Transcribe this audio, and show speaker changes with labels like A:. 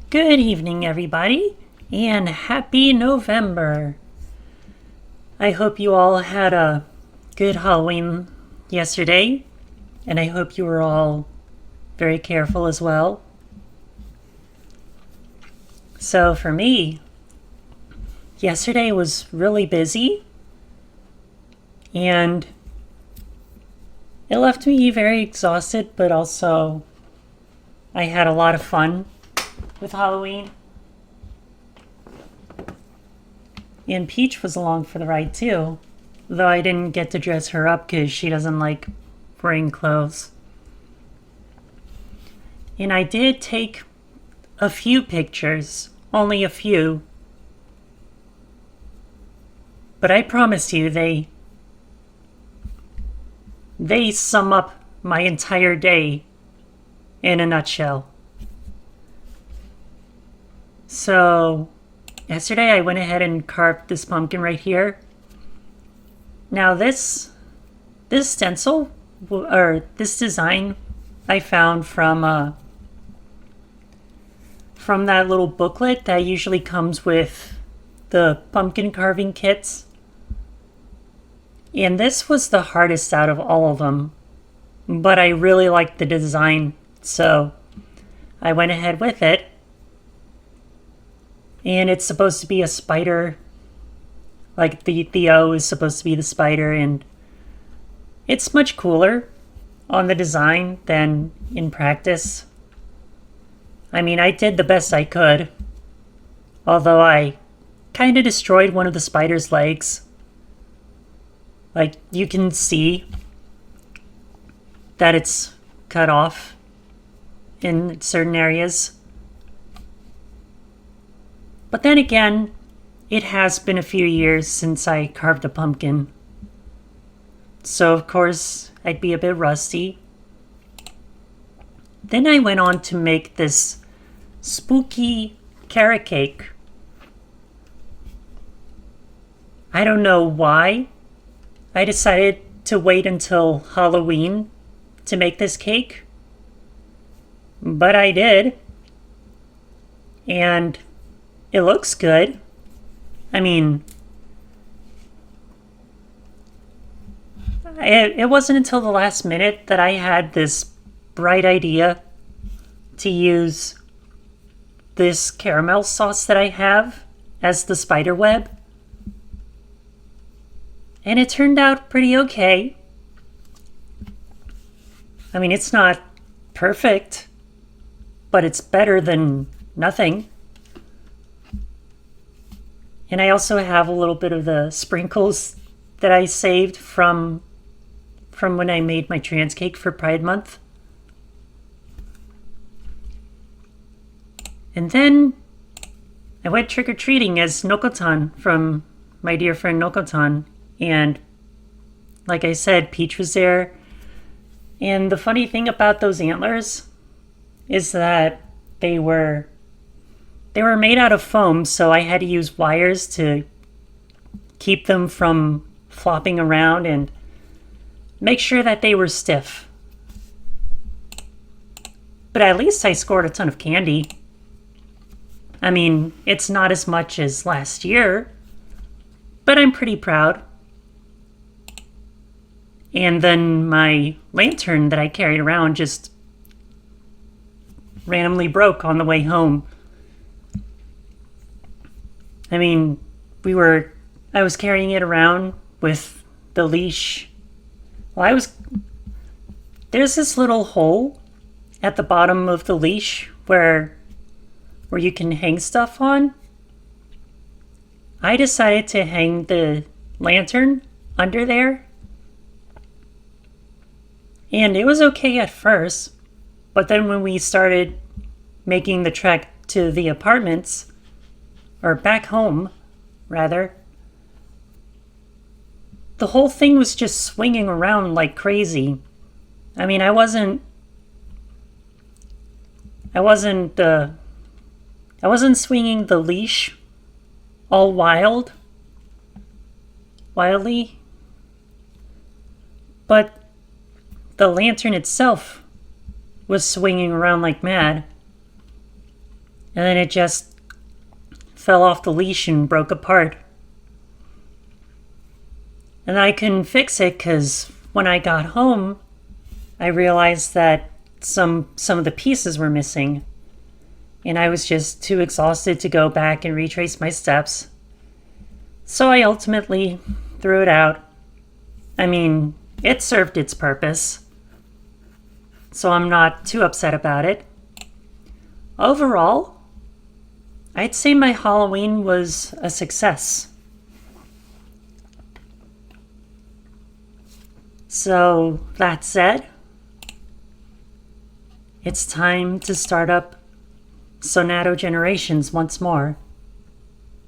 A: Good evening, everybody, and happy November. I hope you all had a good Halloween yesterday, and I hope you were all very careful as well. So, for me, yesterday was really busy, and it left me very exhausted, but also I had a lot of fun with Halloween. And Peach was along for the ride too, though I didn't get to dress her up because she doesn't like wearing clothes. And I did take a few pictures, only a few. But I promise you, they sum up my entire day in a nutshell. So, yesterday I went ahead and carved this pumpkin right here. Now this stencil, or this design, I found from that little booklet that usually comes with the pumpkin carving kits. And this was the hardest out of all of them. But I really liked the design, so I went ahead with it. And it's supposed to be a spider. Like the O is supposed to be the spider, and it's much cooler on the design than in practice. I mean, I did the best I could. Although I kind of destroyed one of the spider's legs. Like, you can see that it's cut off in certain areas. But then again, it has been a few years since I carved a pumpkin. So, of course, I'd be a bit rusty. Then I went on to make this spooky carrot cake. I don't know why I decided to wait until Halloween to make this cake, but I did. And it looks good. I mean, it wasn't until the last minute that I had this bright idea to use this caramel sauce that I have as the spider web. And it turned out pretty okay. I mean, it's not perfect, but it's better than nothing. And I also have a little bit of the sprinkles that I saved from when I made my trans cake for Pride Month. And then I went trick-or-treating as Nokotan from my dear friend Nokotan. And like I said, Peach was there. And the funny thing about those antlers is that they were made out of foam, so I had to use wires to keep them from flopping around and make sure that they were stiff. But at least I scored a ton of candy. I mean, it's not as much as last year, but I'm pretty proud. And then my lantern that I carried around just randomly broke on the way home. I mean, I was carrying it around with the leash. Well, there's this little hole at the bottom of the leash where you can hang stuff on. I decided to hang the lantern under there. And it was okay at first, but then when we started making the trek to the apartments, or back home, rather, the whole thing was just swinging around like crazy. I mean, I wasn't swinging the leash all wildly, but the lantern itself was swinging around like mad. and then it just fell off the leash and broke apart. And I couldn't fix it because when I got home, I realized that some of the pieces were missing. And I was just too exhausted to go back and retrace my steps. So I ultimately threw it out. I mean, it served its purpose. So I'm not too upset about it. Overall, I'd say my Halloween was a success. So, that said, it's time to start up Sonato Generations once more.